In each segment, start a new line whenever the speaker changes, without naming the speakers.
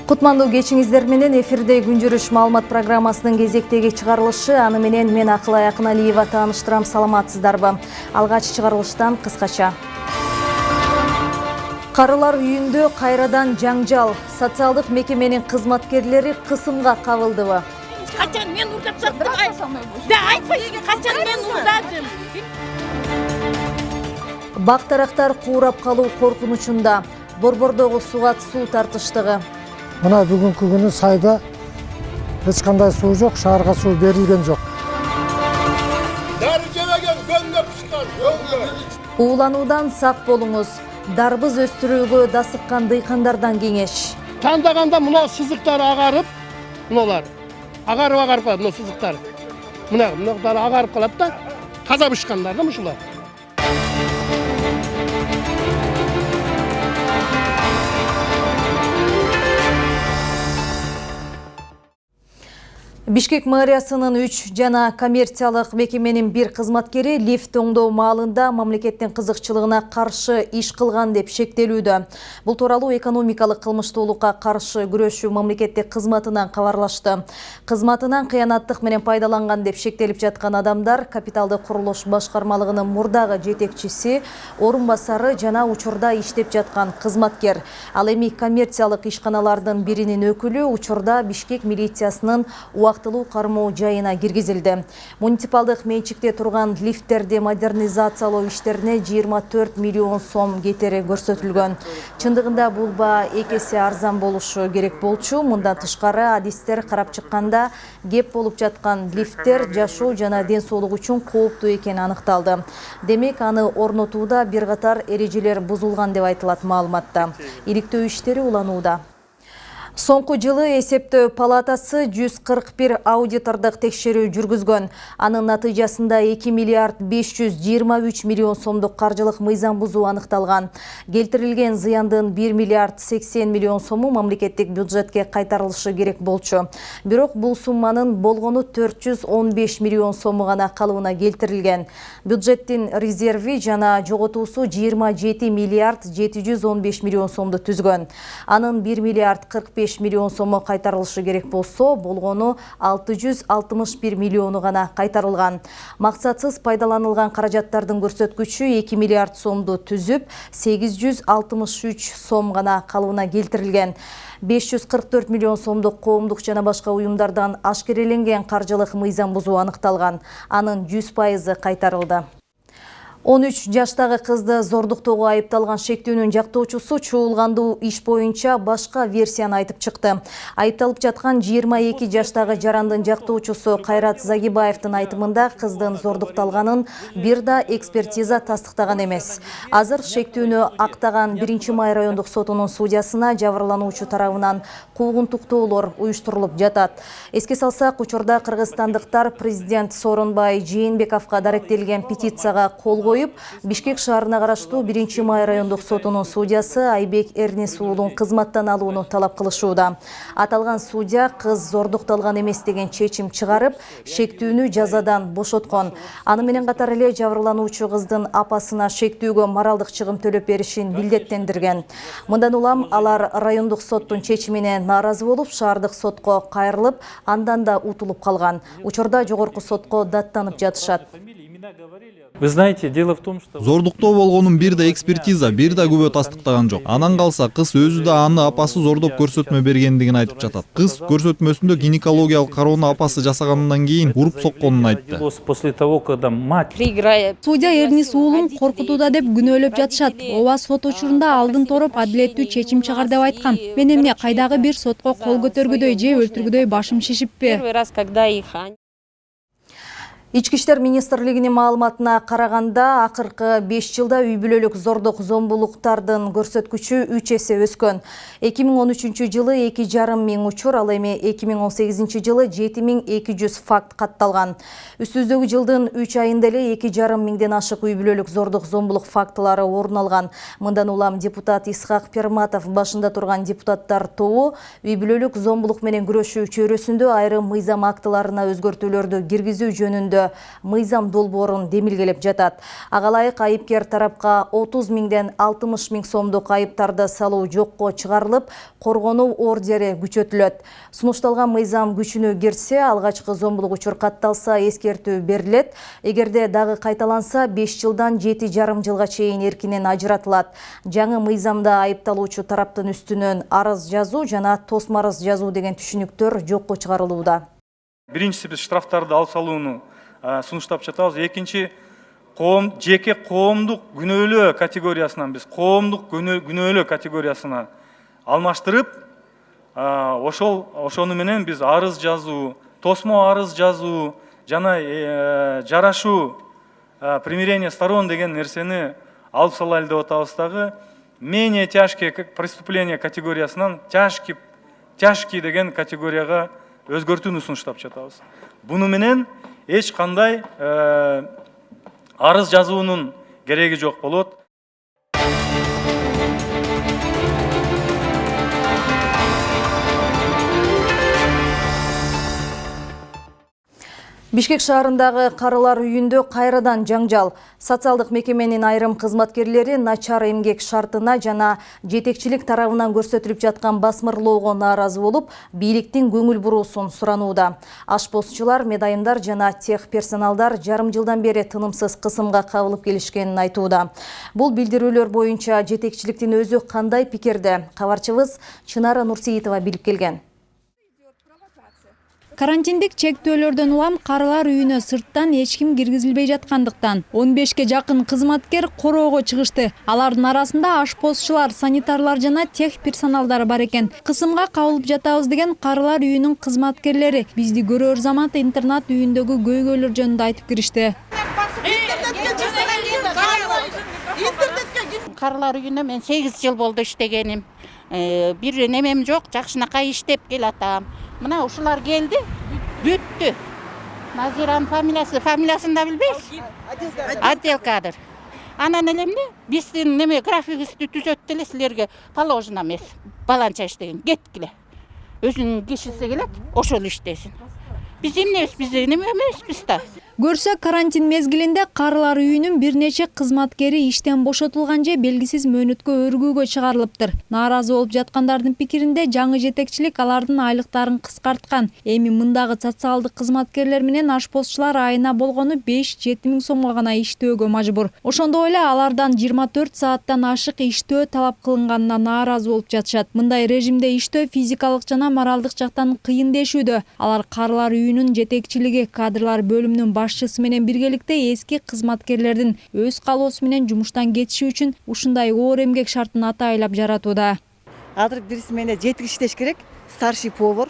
Кутмандуу кечиңиздер менен эфирде күн жүрүш маалымат программасынын кезектеги чыгарылышы. Аны менен мен Акылай Акыналиева тааныштырам. Саламатсыздарбы? Алгач чыгарылыштан кыскача. Карылар үйүндө кайрадан жаңжал. Социалдык мекеменин кызматкерлери кысымга кабылдыбы?
Качан мен урдап саттым? Да, айтпайсың, качан мен урдадым?
Бактарактар куурап калуу коркунучунда. Борбордогу суга суу тартыштыгы.
Мына бүгүнкү күнү сайда эч кандай суу жок, шаарга суу берилген жок.
Дары жебеген көңгө пышкан.
Уулануудан сак болуңуз. Дарбыз өстүрүүгө дасыккан дыйкандардан кеңеш.
Тандаганда мына сызыктар агарып, мыналар агарып калат, мына сызыктар. Мына агарып калат да, таза бышкандар да мушулар.
Бишкек мэриясынын 3 жана коммерциялык мекеменин 1 кызматкери лифт оңдоо маалында мамлекеттин кызыкчылыгына каршы иш кылган деп шектелүүдө. Бул тууралуу экономикалык кылмыштуулукка каршы күрөшүү мамлекеттик кызматынан кабарлашты. Кызматынан кыянаттык менен пайдаланган деп шектелип жаткан адамдар капиталдык курулуш башкармалыгынын мурдагы жетекчиси, орун басары жана учурда иштеп жаткан кызматкер. Ал эми коммерциялык ишканалардын биринин өкүлү учурда Бишкек милициясынын вактылуу кармоо жайына киргизилди. Муниципалдык менчикте турган лифттерди модернизациялоо иштерине 24 миллион сом кетери көрсөтүлгөн. Чындыгында бул баа 2 эсе арзан болушу керек болчу. Мындан тышкары адистер карап чыкканда кеп болуп жаткан лифттер жашоо жана ден соолук үчүн кооптуу экени аныкталды. Демек, аны орнотууда бир катар эрежелер бузулган деп айтылат маалыматта. Иликтөө иштери уланууда. Соңку жылы эсептөө палатасы 141 аудитордук текшерүү жүргүзгөн. Анын натыйжасында 2 миллиард 523 миллион сомдук каржылык мыйзам бузуу аныкталган. Келтирилген зыяндын 1 миллиард 80 миллион сому мамлекеттик бюджетке кайтарылышы керек болчу. Бирок бул сумманын болгону 415 миллион сому гана калыбына келтирилген. Бюджеттин резерви жана жоготуусу 27 миллиард 715 миллион сомду түзгөн. Анын 1 миллиард 45 миллион сому кайтарылышы керек болсо, болгону 661 миллиону гана кайтарылган. Максатсыз пайдаланылган каражаттардын көрсөткүчү 2 миллиард сомду түзүп, 863 сом гана калыбына келтирилген. 544 миллион сомдук коомдук жана башка уюмдардан ашкереленген каржылык мыйзам бузуу аныкталган. Анын 100% кайтарылды. 13 жаштагы кызды зордуктоого айыпталган шектүүнүн жактоочусу чуулгандуу иш боюнча башка версияны айтып чыкты. Айыпталып жаткан 22 жаштагы жарандын жактоочусу Кайрат Загибаевдин айтымында кыздын зордукталганын бир да экспертиза тастыктаган эмес. Азыр шектүүнү актаган 1-Май райондук сотунун судьясына жабырлануучу тарабынан куугунтуктоолор уюштурулуп жатат. Эске салсак, учурда кыргызстандыктар президент Сооронбай Жээнбековго даректелген петицияга кол коюп, Бишкек шаарына караштуу 1-Май райондук сотунун судьясы Айбек Эрнес уулун кызматтан алууну талап кылышууда. Аталган судья кыз зордукталган эмес деген чечим чыгарып, шектүүнү жазадан бошоткон. Аны менен катар эле жабырлануучу кыздын апасына шектүүгө моралдык чыгым төлөп беришин милдеттендирген. Мындан улам алар райондук соттун чечимине нааразы болуп, шаардык сотко кайрылып, андан да утулуп калган. Учурда жогорку сотко даттанып жатышат.
Вы знаете, дело в том, что...
Зордуктоо болгонун бир да экспертиза, бир да күбө тастыктаган жок. Анан калса, кыз өзү да аны апасы зордоп көрсөтмө бергендигин айтып жатат. Кыз көрсөтмөсүндө гинекологиялык кароону апасы жасагандан кийин уруп сокконун айтты.
После того, когда мать...
Судья Эрнис уулун коркутууда деп күнөөлөп жатышат. Ооба сот учурунда алдын тороп адилеттүү чечим чыгар деп айткан. Мен эмне кайдагы бир сотко кол көтөргүдөй же өлтүргүдөй башым шишиппи?
Ички иштер министрлигинин маалыматына караганда, акыркы 5 жылда үй бүлөлүк зордук зомбулуктардын көрсөткүчү 3 эсе өскөн. 2013 жылы 2,5 миң учур, ал эми 2018 жылы 7200 факт катталган. Үстүздөгү жылдын 3 айында эле 2,5 миңден ашык үй бүлөлүк зордук зомбулук фактылары орун алган. Мындан улам депутат Исхак Перматов башында турган депутаттар тобу үй бүлөлүк зомбулук менен күрөшүү чөйрөсүндө айрым мыйзам актыларына өзгөртүүлөрдү киргизүү жөнүндө өлкөдө мыйзам долбоорун демилгелеп жатат. Ага ылайык айыпкер тарапка 30 миңден 60 миң сомдук айыптарды салуу жокко чыгарылып, коргонуу ордери күчөтүлөт. Сунушталган мыйзам күчүнө кирсе, алгачкы зомбулук учур катталса эскертүү берилет. Эгерде дагы кайталанса 5 жылдан 7,5 жылга чейин эркинен ажыратылат. Жаңы мыйзамда айыпталуучу тараптын үстүнөн арыз жазуу жана тосма арыз жазуу деген түшүнүктөр жокко чыгарылууда.
Биринчиси биз штрафтарды алып салууну сунуштап жатабыз. Экинчи жеке коомдук күнөөлөө категориясынан биз коомдук күнөөлөө категориясына алмаштырып, ошону менен биз арыз жазуу, тосмо арыз жазуу жана жарашуу, примирение сторон деген нерсени алып салайлы деп атабыз. Дагы менее тяжкие преступления категориясынан тяжкий деген категорияга өзгөртүүнү сунуштап жатабыз. Буну менен эч кандай арыз жазуунун кереги жок болот.
Бишкек шаарындагы карылар үйүндө кайрадан жаңжал. Социалдык мекеменин айрым кызматкерлери начар эмгек шартына жана жетекчилик тарабынан көрсөтүлүп жаткан басмырлоого нааразы болуп, бийликтин көңүл буруусун суранууда. Ашпозчулар, медайымдар жана тех персоналдар жарым жылдан бери тынымсыз кысымга кабылып келишкенин айтууда. Бул билдирүүлөр боюнча жетекчиликтин өзү кандай пикирде? Кабарчыбыз Чынара Нурсейитова билип келген.
Карантиндик чектөөлөрдөн улам карылар үйүнө сырттан эч ким киргизилбей жаткандыктан 15ке жакын кызматкер короого чыгышты. Алардын арасында ашпозчулар, санитарлар жана тех персоналдар бар экен. Кысымга кабылып жатабыз деген карылар үйүнүн кызматкерлери бизди көрөр замат интернат үйүндөгү көйгөйлөр жөнүндө айтып киришти.
Карылар үйүнө мен 8 жыл болду иштегеним. Бир немем жок, жакшынакай иштеп келатам. Мына ушулар келди, бүттү. Назиранын фамилиясын да билбейсиз? Отдел кадр. Анан элемне биздин неме графигибизди түзөттү эле, силерге положено эмес. Баланча иштеген, кеткиле. Өзүнүн кишиси келет, ошол иштесин. Биз эмнебиз, биз неме эмеспиз да.
Көрсө карантин мезгилинде карылар үйүнүн бир нече кызматкери иштен бошотулган же белгисиз мөөнөткө өргүүгө чыгарылыптыр. Нааразы болуп жаткандардын пикиринде жаңы жетекчилик алардын айлыктарын кыскарткан. Эми мындагы социалдык кызматкерлер менен ашпозчулар айына болгону 5-7 миң сомго гана иштөөгө мажбур. Ошондой эле алардан 24 сааттан ашык иштөө талап кылынганына нааразы болуп жатышат. Мындай режимде иштөө физикалык жана моралдык жактан кыйын дешүүдө. Алар карылар үйүнүн жетекчилиги, кадрлар бөлүмүнүн башчысы менен биргеликте эски кызматкерлердин өз калоосу менен жумуштан кетиши үчүн ушундай оор эмгек шартын атайлап жаратууда.
Азыр бирisi менен 7 иштеш керек. Старший повар,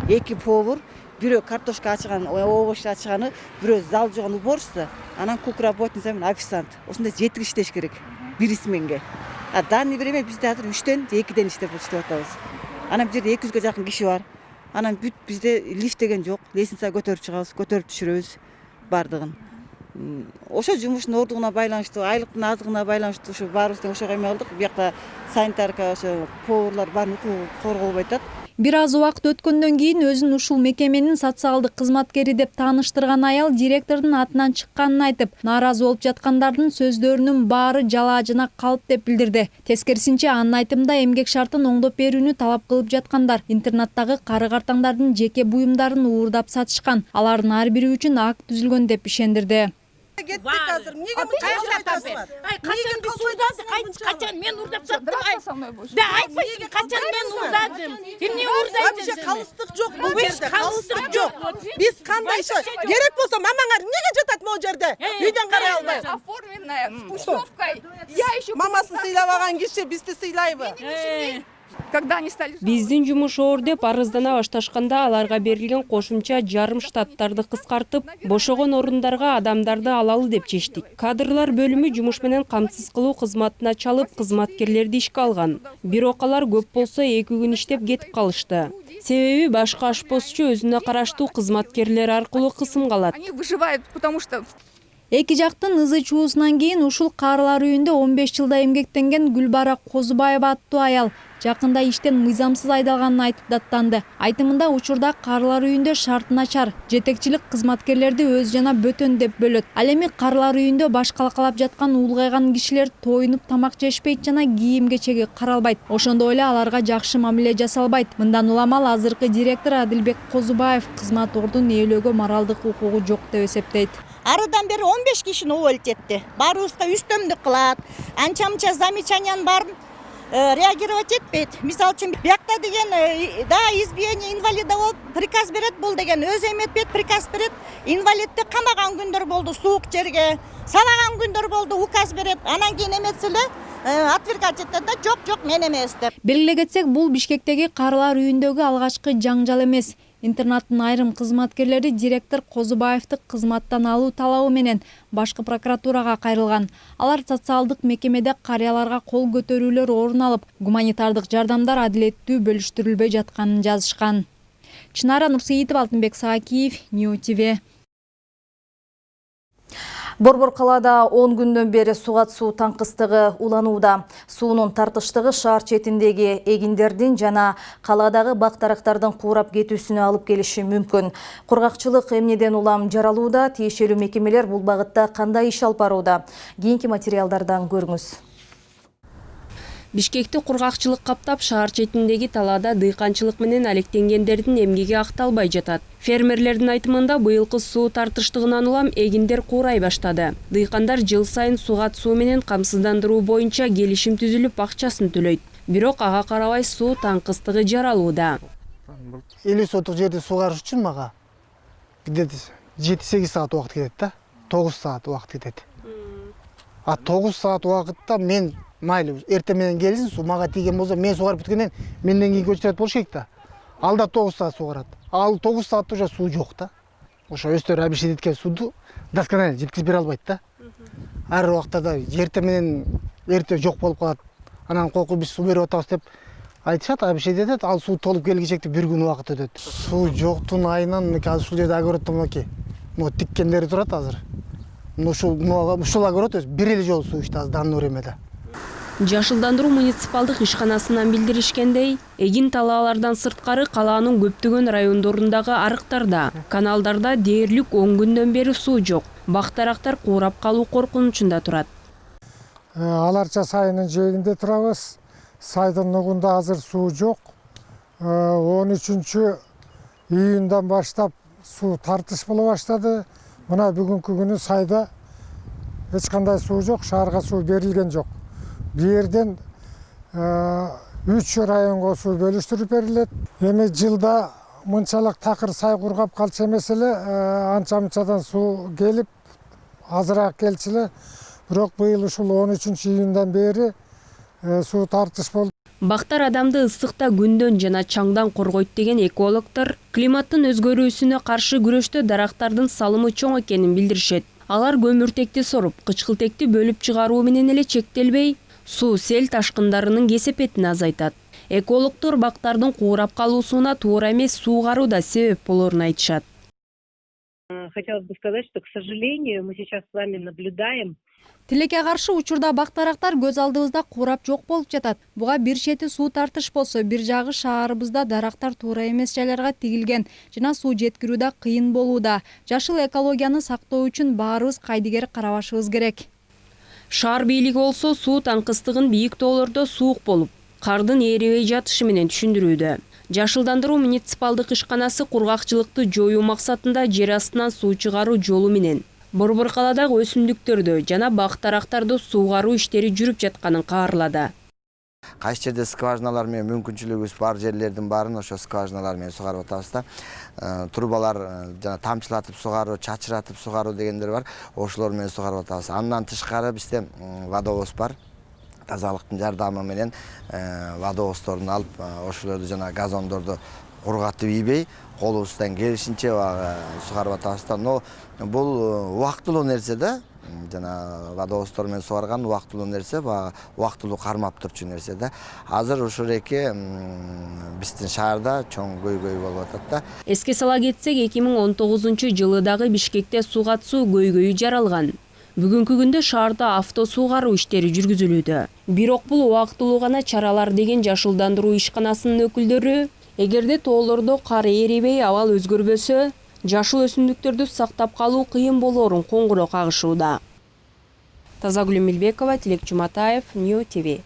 2 повар, бирөө картошка ачыган, овощ ачыганы, бирөө зал жуган уборщица, анан кук работница менен официант. Ошондой 7 иштеш керек бирisi менге. А данный время бизде азыр 3-тен 2-ден иштеп атабыз. Анан бир жерде 200ге жакын киши бар. Анан бүт бизде лифт деген жок. Лестница көтөрүп чыгабыз, көтөрүп түшүрөбүз бардыгын. Ошо жумуштун ордугуна байланыштуу, айлыктын азыгына байланыштуу ушу баарыбыздан ошого эме кылдык. Биякта санитарка, ошо поварлар баарын укугу корголбой атат.
Бир аз убакыт өткөндөн кийин өзүн ушул мекеменин социалдык кызматкери деп тааныштырган аял директордун атынан чыкканын айтып, нааразы болуп жаткандардын сөздөрүнүн баары жалаажына калып деп билдирди. Тескерисинче анын айтымында эмгек шартын оңдоп берүүнү талап кылып жаткандар интернаттагы кары-картаңдардын жеке буюмдарын уурдап сатышкан. Алардын ар бири үчүн акт түзүлгөн деп ишендирди.
Кеттик азыр. Эмнеге мынча айтасыңар?
Качан биз уурдадык? Айт, качан мен уурдап саттым? Да айтпайсың, качан мен уурдадым? Эмне уурдайсың?
Вообще калыстык жок бул жерде. Калыстык жок. Биз кандай иш? Керек болсо мамаңар эмнеге жатат могу жерде? Үйдөн карай албай.
Оформленная с путевкой. Я еще
Мамасын сыйлабаган киши бизди сыйлайбы?
когда они стали...
Биздин жумуш оор деп арыздана башташканда аларга берилген кошумча жарым штаттарды кыскартып, бошогон орундарга адамдарды алалы деп чечтик. Кадрлар бөлүмү жумуш менен камсыз кылуу кызматына чалып, кызматкерлерди ишке алган. Бирок алар көп болсо 2 күн иштеп кетип калышты. Себеби башка ашпозчу өзүнө караштуу кызматкерлер аркылуу кысымга алат.
Они выживают, потому что
Эки жактын ызы чуусунан кийин ушул каарылар үйүндө 15 жылда эмгектенген Гүлбара Козубаева аттуу аял жакында иштен мыйзамсыз айдалганын айтып даттанды. Айтымында учурда каарылар үйүндө шарт начар, жетекчилик кызматкерлерди өз жана бөтөн деп бөлөт. Ал эми каарылар үйүндө баш калкалап жаткан улгайган кишилер тоюнуп тамак жешпейт жана кийим кечеги каралбайт. Ошондой эле аларга жакшы мамиле жасалбайт. Мындан улам ал азыркы директор Адилбек Козубаев кызмат ордун ээлөөгө моралдык укугу жок деп эсептейт.
Арыдан бери 15 кишини уволить этти. Баарыбызга үстөмдүк кылат. Анча-мынча замечанияны баарын реагировать этпейт. Мисалы үчүн биякта деген избиение инвалида болуп приказ берет, бул деген өзү эметпейт, приказ берет. Инвалидди камаган күндөр болду суук жерге, салаган күндөр болду указ берет. Анан кийин эметсе эле отвергать этет да жок мен эмес деп.
Белгилей кетсек, бул Бишкектеги каарылар үйүндөгү алгачкы жаңжал эмес. Интернаттын айрым кызматкерлери директор Козубаевди кызматтан алуу талабы менен башкы прокуратурага кайрылган. Алар социалдык мекемеде карыяларга кол көтөрүүлөр орун алып, гуманитардык жардамдар адилеттүү бөлүштүрүлбөй жатканын жазышкан. Чынара Нурсейитова, Алтынбек Саакиев, Нью ТВ.
Борбор калаада 10 күндөн бери сугат суу таңкыстыгы уланууда. Суунун тартыштыгы шаар четиндеги эгиндердин жана калаадагы бактарактардын куурап кетүүсүнө алып келиши мүмкүн. Кургакчылык эмнеден улам жаралууда, тиешелүү мекемелер бул багытта кандай иш алып барууда? Кийинки материалдардан көрүңүз.
Бишкекти кургакчылык каптап, шаар четиндеги талаада дыйканчылык менен алектенгендердин эмгеги акталбай жатат. Фермерлердин айтымында быйылкы суу тартыштыгынан улам эгиндер куурай баштады. Дыйкандар жыл сайын сугат суу менен камсыздандыруу боюнча келишим түзүлүп акчасын төлөйт. Бирок ага карабай суу таңкыстыгы жаралууда.
50 сотук жерди сугарыш үчүн мага где-то 7-8 саат убакыт кетет да. 9 саат убакыт кетет. А 9 саат убакытта мен майлы эртең менен келсин, суу мага тийген болсо, мен сугарып бүткөндөн менден кийин көчүрөт болуш керек да. Алда 9 саат сугарат. Ал 9 саатта уже суу жок да. Ошо өздөрү обещать эткен сууду досконально жеткизип бере албайт да. Ар убактарда эртең менен эрте жок болуп калат. Анан койку биз суу берип атабыз деп айтышат, обещать этет. Ал суу толуп келгичекте бир күн убакыт өтөт. Суу жоктун айынан азыр ушул жерде огороддо мынакей. Тиккендери турат азыр. Ушул огород бир эле жолу суу ичти азыр данный времяда.
Жашылдандыруу муниципалдык ишканасынан билдиришкендей, эгин талаалардан сырткары калаанын көптөгөн райондорундагы арыктарда, каналдарда дээрлик 10 күндөн бери суу жок. Бактарактар куурап калуу коркунучунда турат.
Аларча сайынын жээгинде турабыз. Сайдын нугунда азыр суу жок. 13 июндан баштап суу тартыш боло баштады. Мына бүгүнкү күнү сайда эч кандай суу жок, шаарга суу берилген жок. Бул жерден 3 районго суу бөлүштүрүп берилет. Эми жылда мынчалык такыр сай кургап калчу эмес эле, анча-мынчадан суу келип, азыраак келчү эле. Бирок быйыл ушул 13 июндан бери суу тартыш болду.
Бактар адамды ысыкта күндөн жана чаңдан коргойт деген экологдор климаттын өзгөрүүсүнө каршы күрөштө дарактардын салымы чоң экенин билдиришет. Алар көмүртекти соруп, кычкылтекти бөлүп чыгаруу менен эле чектелбей, суу сел ташкындарынын кесепетин азайтат. Экологдор бактардын куурап калуусуна туура эмес суугаруу да себеп болорун айтышат.
Хотелось бы сказать, что, к сожалению, мы сейчас с вами наблюдаем.
Тилекке каршы учурда бактарактар көз алдыбызда куурап жок болуп жатат. Буга бир чети суу тартыш болсо, бир жагы шаарыбызда дарактар туура эмес жайларга тигилген жана суу жеткирүү да кыйын болууда. Жашыл экологияны сактоо үчүн баарыбыз кайдыгер карабашыбыз керек.
Шаар бийлиги болсо суу таңкыстыгын бийик тоолордо суук болуп, кардын эрибей жатышы менен түшүндүрүүдө. Жашылдандыруу муниципалдык ишканасы кургакчылыкты жоюу максатында жер астынан суу чыгаруу жолу менен Борбор калаадагы өсүмдүктөрдө жана бактарактарды суугаруу иштери жүрүп жатканын каарлады.
Кайсы жерде скважиналар менен мүмкүнчүлүгүбүз бар жерлердин баарын ошо скважиналар менен сугарып атабыз да. Трубалар жана тамчылатып сугаруу, чачыратып сугаруу дегендер бар. Ошолор менен сугарып атабыз. Андан тышкары бизде водовоз бар. тазалыктын жардамы менен водовоздордун алып ошолорду жана газондорду кургатып ийбей колубуздан келишинче сугарып атабыз да. Но бул убактылуу нерсе да. Жана водовоздор менен сугарган убактылуу нерсе, убактылуу кармап турчу нерсе да. Азыр ушул эки биздин шаарда чоң көйгөй болуп атат да.
Эске сала кетсек, 2019 дагы Бишкекте суу катуу көйгөйү жаралган. Бүгүнкү күндө шаарда авто суугаруу иштери жүргүзүлүүдө. Бирок бул убактылуу гана чаралар деген жашылдандыруу ишканасынын өкүлдөрү, эгерде тоолордо кар эрибей абал өзгөрбөсө, жашыл өсүмдүктөрдү сактап калуу кыйын болоорун коңгуроо кагышууда. Тазагүл Милбекова, Тилек Жуматаев, Нью ТВ.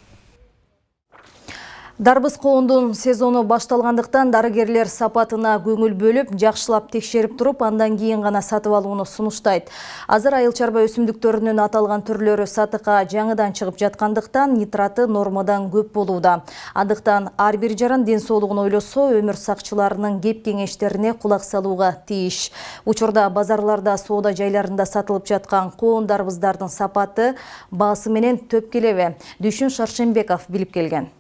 Дарбыз коondун сезону башталгандыктан дарыгерлер сапатына көңүл бөлүп, жакшылап текшерип туруп, андан кийин гана сатып алууну сунуштайт. Азыр айыл чарба өсүмдүктөрүнүн аталган түрлөрү сатыкка жаңыдан чыгып жаткандыктан нитраты нормадан көп болууда. Андыктан ар бир жаран ден соолугун ойлосо, өмүр сакчыларынын кеп кеңештерине кулак салууга тийиш. Учурда базарларда, соода жайларында сатылып жаткан коон дарбыздардын сапаты, баасы менен төп келеби? Дүйшүн Шаршенбеков билип келген.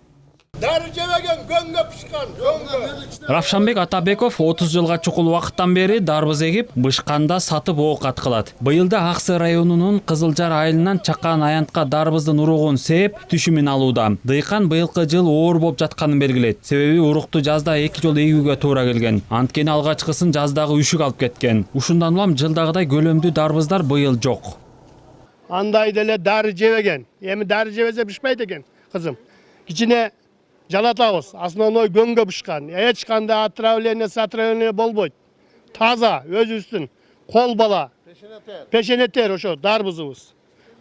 Дәрі жебеген көңгө пышкан, көңгө.
Равшанбек Атабеков 30 жылга чукул убакыттан бери дарбыз эгип, бышканда сатып оокат кылат. Быйылда Аксы районунун Кызылжар айылынан чаккан аянтка дарбыздын уругун сээп, түшүмүн алууда. Дыйкан быйылкы жыл оор болуп жатканын белгилейт. Себеби урукту жазда 2 жол эгүүгө туура келген. Анткени алгачкысын жаздагы үшүк алып кеткен. Ушундан улам жылдагыдай көлөмдүү дарбыздар быйыл жок.
Андай деле дары жебеген. Эми дары жебесе бишпейт экен, кызым. Кичине жалатабыз, основной көңгө бышкан. Эч кандай отравление болбойт. Таза, өзүбүздүн кол бала. Пешенетер ошо дарбызыбыз.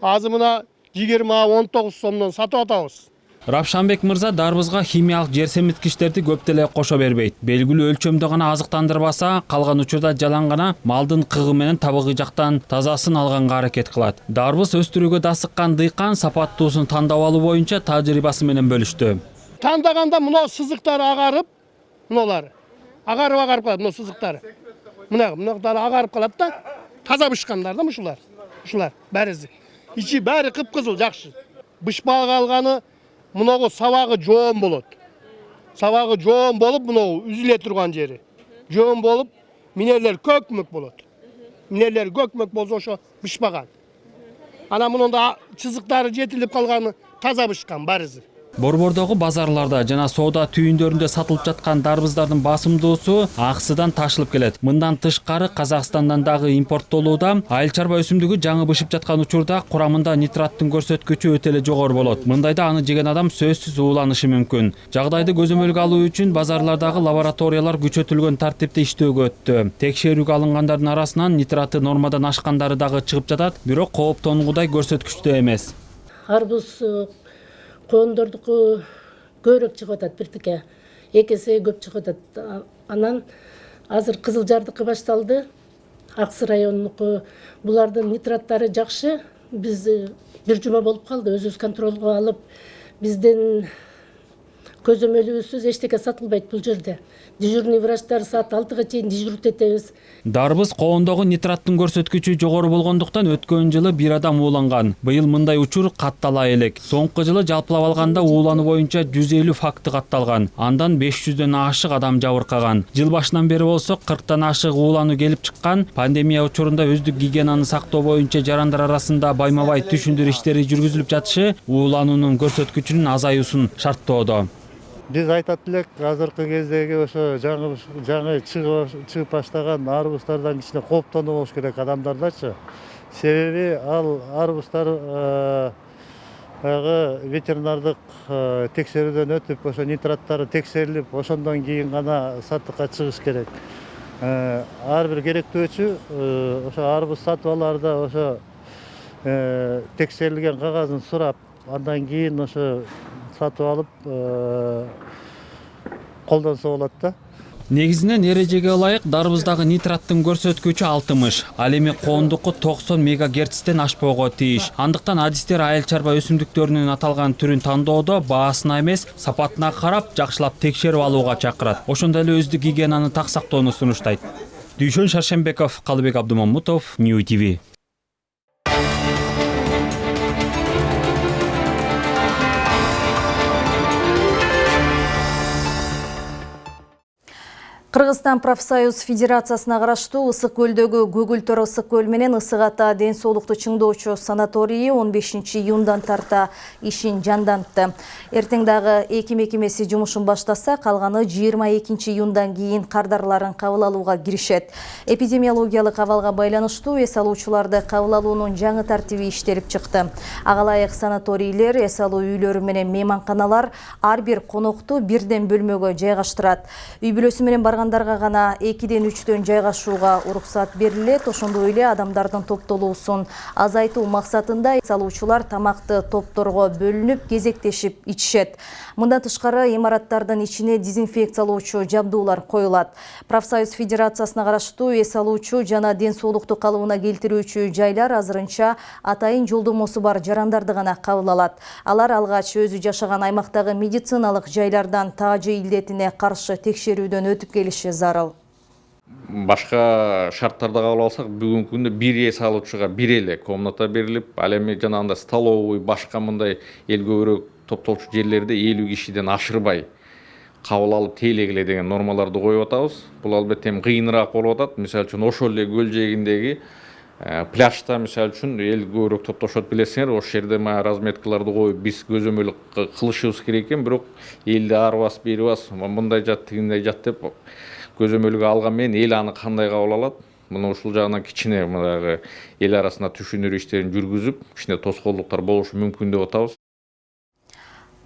Азыр мына 20-19 сомдон сатып атабыз.
Равшанбек мырза дарбызга химиялык жер семиткичтерди көп деле кошо бербейт. Белгилүү өлчөмдө гана азыктандырбаса, калган учурда жалаң гана малдын кыгы менен табыгы жактан тазасын алганга аракет кылат. Дарбыз өстүрүүгө дасыккан дыйкан сапаттуусун тандап алуу боюнча тажрыйбасы менен бөлүштү.
Тандаганда мына сызыктар агарып, мыналар агарып калат, мына сызыктар. Мынактар агарып калат да, таза бышкандар да ушулар. Ушулар бәрisi. Ичи бәри кып-кызыл, жакшы. Бышпай калганы мынагы сабагы жоон болот. Сабагы жоон болуп, мынагы үзүлө турган жери. Жоон болуп, минелер көкмөк болот. Минелер көкмөк болсо ошо бышпаган. Ана мында чызыктары жетилип калганы таза бышкан бәрisi.
Борбордогу базарларда жана соода түйүндөрүндө сатылып жаткан дарбыздардын басымдуусу Аксыдан ташылып келет. Мындан тышкары Казакстандан дагы импорттолууда. Айыл чарба өсүмдүгү жаңы бышып жаткан учурда курамында нитраттын көрсөткүчү өтө эле жогору болот. Мындайда аны жеген адам сөзсүз ууланышы мүмкүн. Жагдайды көзөмөлгө алуу үчүн базарлардагы лабораториялар күчөтүлгөн тартипте иштөөгө өттү. Текшерүүгө алынгандардын арасынан нитраты нормадан ашкандары дагы чыгып жатат, бирок кооптонгудай көрсөткүчтө эмес.
Арбуз коондордуку көбүрөөк чыгып атат, биртике 2 эсе көп чыгып атат. Анан азыр Кызылжардыкы башталды, Аксы районунуку. Булардын нитраттары жакшы. Биз бир жума болуп калды, өзүбүз контролго алып, биздин көзөмөлүбүзсүз эчтеке сатылбайт бул жерде. Дежурный врачтар саат 6га чейин дежурить этебиз.
Дарбыз коондогу нитраттын көрсөткүчү жогору болгондуктан өткөн жылы 1 адам ууланган. Быйыл мындай учур каттала элек. Соңку жылы жалпылап алганда уулануу боюнча 150 факты катталган. Андан 500дөн ашык адам жабыркаган. Жыл башынан бери болсо 40тан ашык уулануу келип чыккан. Пандемия учурунда өздүк гигиенаны сактоо боюнча жарандар арасында байма-бай түшүндүрүү иштери жүргүзүлүп жатышы уулануунун көрсөткүчүнүн азаюусун шарттоодо.
Биз айтат элек, азыркы кездеги ошо жаңы чыгып баштаган арбуздардан кичине кооптонуу болуш керек адамдардачы. Себеби ал арбуздар ветеринардык текшерүүдөн өтүп, ошо нитраттары текшерилип, ошондон кийин гана сатыкка чыгыш керек. Ар бир керектөөчү ошо арбуз сатып алаарда ошо текшерилген кагазын сурап, андан кийин ошо сатып алып колдонсо болот да.
Негизинен эрежеге ылайык дарбыздагы нитраттын көрсөткүчү 60, ал эми коондуку 90 мегагерцтен ашпоого тийиш. Андыктан адистер айыл чарба өсүмдүктөрүнүн аталган түрүн тандоодо баасына эмес, сапатына карап, жакшылап текшерип алууга чакырат. Ошондой эле өздүк гигиенаны так сактоону сунуштайт. Дүйшөн Шаршенбеков, Калыбек Абдумамутов, Нью ТВ.
Кыргызстан профсоюз федерациясына караштуу Ысык көлдөгү Көгүлтөр ысык көл менен Ысык ата ден соолукту чыңдоочу санаторийи 15 июндан тарта ишин жандантты. Эртең дагы эки мекемеси жумушун баштаса, калганы 22 июндан кийин кардарларын кабыл алууга киришет. Эпидемиологиялык абалга байланыштуу эс алуучуларды кабыл алуунун жаңы тартиби иштелип чыкты. Ага ылайык санаторийлер, эс алуу үйлөрү менен мейманканалар ар бир конокту бирден бөлмөгө жайгаштырат. Үй бүлөсү менен баргандарга гана 2-ден 3-төн жайгашууга уруксат берилет. Ошондой эле адамдардын топтолуусун азайтуу максатында эс алуучулар тамакты топторго бөлүнүп, кезектешип ичишет. Мындан тышкары имараттардын ичине дезинфекциялоочу жабдуулар коюлат. Профсоюз федерациясына караштуу эс алуучу жана ден соолукту калыбына келтирүүчү жайлар азырынча атайын жолдомосу бар жарандарды гана кабыл алат. Алар алгач өзү жашаган аймактагы медициналык жайлардан таажы илдетине каршы текшерүүдөн өтүп келиши зарыл.
Башка шарттарда кабыл алсак, бүгүнкү күндө бир эс алуучуга бир эле комната берилип, ал эми жанагындай столовый, башка мындай эл көбүрөөк топтолчу жерлерде 50 кишиден ашырбай кабыл алып тейлегиле деген нормаларды коюп атабыз. Бул албетте эми кыйыныраак болуп атат. Мисалы үчүн ошол эле көл жээгиндеги пляжда мисалы үчүн эл көбүрөөк топтошот, билесиңер, ошол жерде разметкаларды коюп биз көзөмөлдүк кылышыбыз керек экен, бирок элди арыбас, берибас, мындай жат, тигиндей жат деп көзөмөлгө алган менен эл аны кандай кабыл алат? Мына ушул жагынан кичине мынагы эл арасында түшүндүрүү иштерин жүргүзүп, кичине тоскоолдуктар болушу мүмкүн деп атабыз.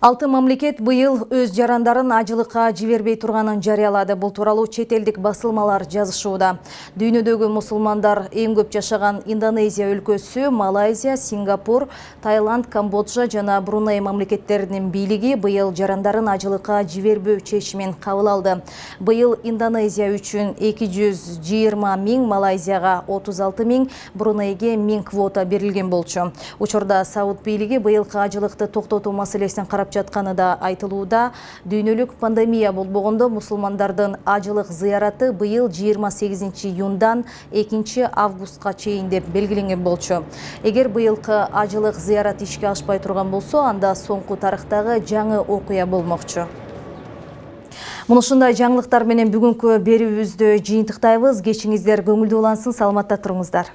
6 мамлекет быйыл өз жарандарын ажылыкка жибербей турганын жарыялады. Бул тууралуу чет элдик басылмалар жазышууда. Дүйнөдөгү мусулмандар эң көп жашаган Индонезия өлкөсү, Малайзия, Сингапур, Таиланд, Камбоджа жана Бруней мамлекеттеринин бийлиги быйыл жарандарын ажылыкка жибербөө чечимин кабыл алды. Быйыл Индонезия үчүн 220 000, Малайзияга 36 000, Брунейге 1000 квота берилген болчу. Учурда Сауд бийлиги быйылкы ажылыкты токтотуу маселесин карап жатканы да айтылууда. Дүйнөлүк пандемия болбогондо мусулмандардын ажылык зыяраты быйыл 28 июндан 2 августка чейин деп белгиленген болчу. Эгер быйылкы ажылык зыярат ишке ашпай турган болсо, анда соңку тарыхтагы жаңы окуя болмокчу. Муну ушундай жаңылыктар менен бүгүнкү берүүбүздү жыйынтыктайбыз. Кечиңиздер көңүлдүү улансын, саламатта туруңуздар.